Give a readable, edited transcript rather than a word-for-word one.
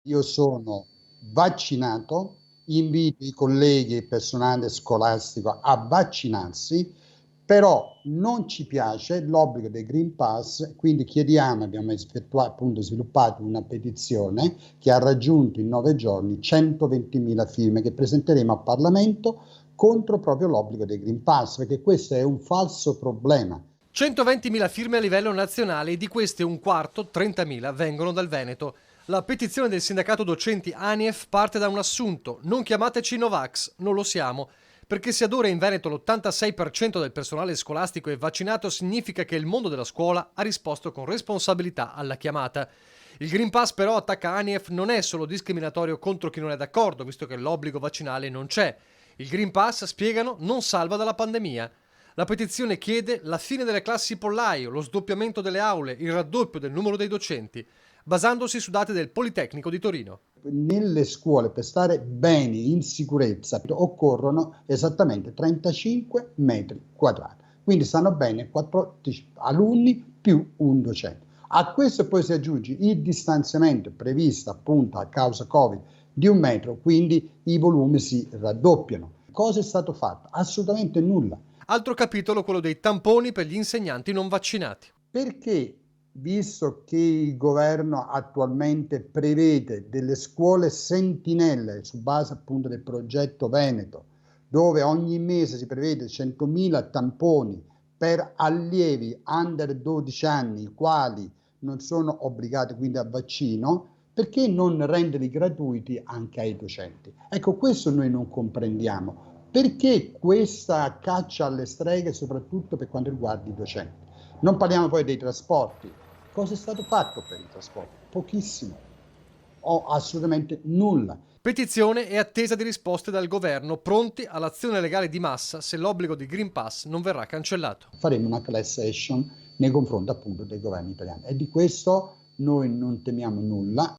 Io sono vaccinato, invito i colleghi e il personale scolastico a vaccinarsi, però non ci piace l'obbligo del Green Pass, quindi chiediamo, abbiamo appunto sviluppato una petizione che ha raggiunto in 9 giorni 120.000 firme che presenteremo al Parlamento contro proprio l'obbligo del Green Pass, perché questo è un falso problema. 120.000 firme a livello nazionale e di queste un quarto, 30.000, vengono dal Veneto. La petizione del sindacato docenti ANIEF parte da un assunto: non chiamateci Novax, non lo siamo. Perché se ad ora in Veneto l'86% del personale scolastico è vaccinato significa che il mondo della scuola ha risposto con responsabilità alla chiamata. Il Green Pass però, attacca ANIEF, non è solo discriminatorio contro chi non è d'accordo, visto che l'obbligo vaccinale non c'è. Il Green Pass, spiegano, non salva dalla pandemia. La petizione chiede la fine delle classi pollaio, lo sdoppiamento delle aule, il raddoppio del numero dei docenti, basandosi su dati del Politecnico di Torino. Nelle scuole per stare bene in sicurezza occorrono esattamente 35 metri quadrati, quindi stanno bene 14 alunni più un docente. A questo poi si aggiunge il distanziamento previsto appunto a causa Covid di 1 metro, quindi i volumi si raddoppiano. Cosa è stato fatto? Assolutamente nulla. Altro capitolo, quello dei tamponi per gli insegnanti non vaccinati. Perché, visto che il governo attualmente prevede delle scuole sentinelle su base appunto del progetto Veneto, dove ogni mese si prevede 100.000 tamponi per allievi under 12 anni, i quali non sono obbligati quindi a vaccino, perché non renderli gratuiti anche ai docenti? Ecco, questo noi non comprendiamo. Perché questa caccia alle streghe, soprattutto per quanto riguarda i docenti? Non parliamo poi dei trasporti. Cosa è stato fatto per i trasporti? Pochissimo o assolutamente nulla. Petizione e attesa di risposte dal governo, pronti all'azione legale di massa se l'obbligo di Green Pass non verrà cancellato. Faremo una class action nei confronti appunto del governo italiano e di questo noi non temiamo nulla.